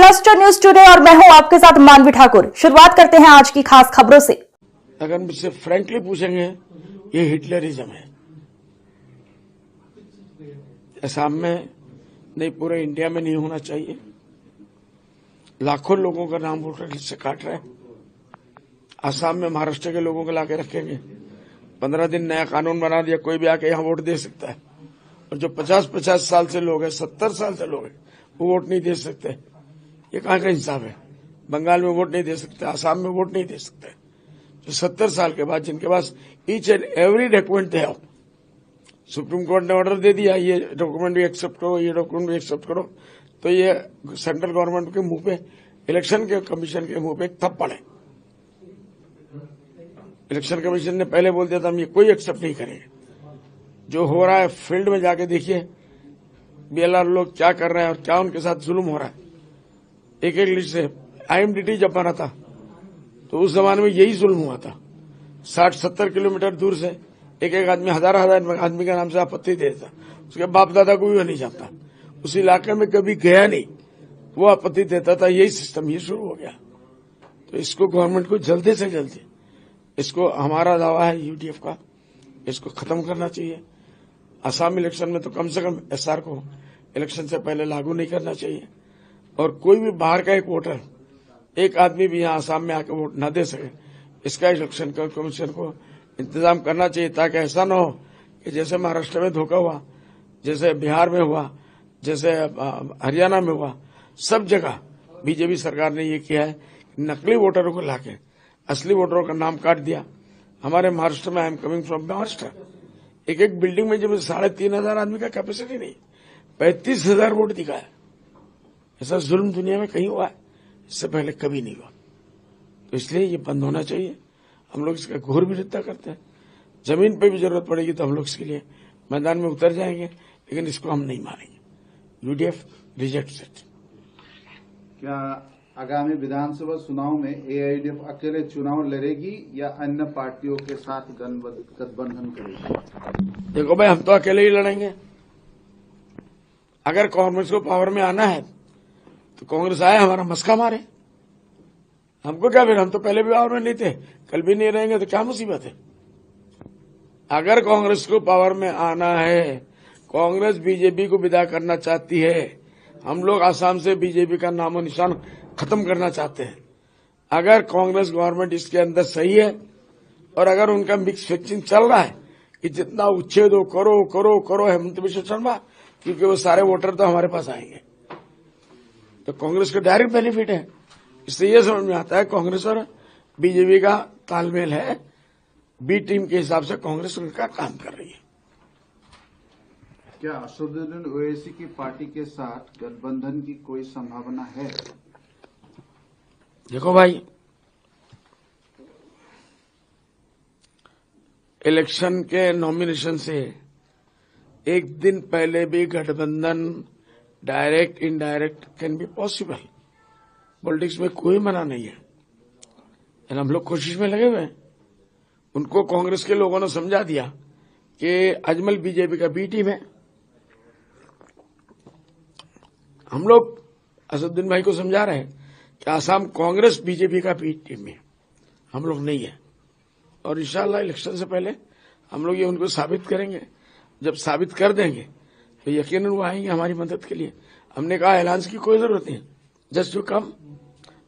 Cluster news today और मैं हूं आपके साथ मानवी ठाकुर। शुरुआत करते हैं आज की खास खबरों से। अगर मुझसे फ्रैंकली पूछेंगे, ये हिटलरिज्म है। असम में नहीं, पूरे इंडिया में नहीं होना चाहिए। लाखों लोगों का नाम वोटर लिस्ट से काट रहे हैं। असम में महाराष्ट्र के लोगों को लाके रखेंगे। 15 दिन नया कानून बना दिया, कोई भी आके यहाँ वोट दे सकता है। और जो 50-50 साल से लोग हैं, 70 साल से लोग हैं, वो वोट नहीं दे सकते। ये कहाँ का इंसाफ है? बंगाल में वोट नहीं दे सकते, आसाम में वोट नहीं दे सकते। जो 70 साल के बाद जिनके पास ईच एंड एवरी डॉक्यूमेंट थे, सुप्रीम कोर्ट ने ऑर्डर दे दिया, ये डॉक्यूमेंट भी एक्सेप्ट करो, ये डॉक्यूमेंट भी एक्सेप्ट करो, तो ये सेंट्रल गवर्नमेंट के मुंह पे, इलेक्शन के कमीशन के मुंह पे एक थप्पड़ है। इलेक्शन कमीशन ने पहले बोल दिया था हम ये कोई एक्सेप्ट नहीं करेंगे। जो हो रहा है फील्ड में जाके देखिए, बीएलआर लोग क्या कर रहे हैं और क्या उनके साथ जुल्म हो रहा है। एक एक लिस्ट से IMDT जब बना था तो उस जमाने में यही जुल्म हुआ था। 60-70 किलोमीटर दूर से एक एक आदमी हजार आदमी के नाम से आपत्ति देता, उसके बाप दादा को भी वो नहीं जानता, उस इलाके में कभी गया नहीं, वो आपत्ति देता था। यही सिस्टम ये शुरू हो गया। तो इसको गवर्नमेंट को जल्दी से जल्दी, इसको हमारा दावा है UDF का, इसको खत्म करना चाहिए। असम इलेक्शन में तो कम से कम SR को इलेक्शन से पहले लागू नहीं करना चाहिए। और कोई भी बाहर का एक वोटर, एक आदमी भी यहाँ असम में आकर वोट न दे सके, इसका इलेक्शन कमीशन को इंतजाम करना चाहिए, ताकि ऐसा न हो कि जैसे महाराष्ट्र में धोखा हुआ, जैसे बिहार में हुआ, जैसे हरियाणा में हुआ, सब जगह बीजेपी सरकार ने ये किया है, नकली वोटरों को लाके असली वोटरों का नाम काट दिया। हमारे महाराष्ट्र में, I am coming from Maharashtra, एक एक बिल्डिंग में जब 3,500 आदमी का कैपेसिटी नहीं, 35,000 वोट दिखाया। ऐसा जुल्म दुनिया में कहीं हुआ है? इससे पहले कभी नहीं हुआ। तो इसलिए ये बंद होना चाहिए। हम लोग इसका घोर विरोध करते हैं। जमीन पे भी जरूरत पड़ेगी तो हम लोग इसके लिए मैदान में उतर जाएंगे, लेकिन इसको हम नहीं मानेंगे। UDF rejects it. क्या आगामी विधानसभा चुनाव में AIDF अकेले चुनाव लड़ेगी या अन्य पार्टियों के साथ गठबंधन करेगी? देखो भाई, हम तो अकेले ही लड़ेंगे। अगर कांग्रेस को पावर में आना है तो कांग्रेस आए, हमारा मस्का मारे, हमको क्या? फिर हम तो पहले भी पावर में नहीं थे, कल भी नहीं रहेंगे, तो क्या मुसीबत है? अगर कांग्रेस को पावर में आना है, कांग्रेस बीजेपी को विदा करना चाहती है। हम लोग आसाम से बीजेपी का नामो निशान खत्म करना चाहते हैं। अगर कांग्रेस गवर्नमेंट इसके अंदर सही है और अगर उनका मिक्स फिक्सिंग चल रहा है कि जितना उच्छेद हो करो करो करो हेमंत बिश्व शर्मा, क्योंकि वो सारे वोटर तो हमारे पास आएंगे, तो कांग्रेस को डायरेक्ट बेनिफिट है। इससे ये समझ में आता है कांग्रेस और बीजेपी का तालमेल है। बी टीम के हिसाब से कांग्रेस उनका काम कर रही है। क्या असदुद्दीन ओवैसी की पार्टी के साथ गठबंधन की कोई संभावना है? देखो भाई, इलेक्शन के नॉमिनेशन से एक दिन पहले भी गठबंधन direct indirect can be possible. Politics में कोई मना नहीं है, हम लोग कोशिश में लगे हुए हैं। उनको कांग्रेस के लोगों ने समझा दिया कि अजमल बीजेपी का बी टीम है। हम लोग असदुद्दीन भाई को समझा रहे हैं कि आसाम कांग्रेस बीजेपी का बी टीम है, हम लोग नहीं है। और इंशाल्लाह इलेक्शन से पहले हम लोग ये उनको साबित करेंगे। जब साबित कर देंगे तो यकीनन वो आएंगे हमारी मदद के लिए। हमने कहा ऐलान की कोई जरूरत नहीं, जस्ट टू कम।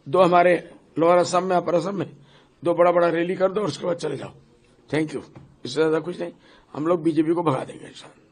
2 हमारे लोअर असम में, अपर असम में 2 बड़ा रैली कर दो और उसके बाद चले जाओ। Thank you. इससे ज्यादा कुछ नहीं। हम लोग बीजेपी को भगा देंगे इंशाल्लाह।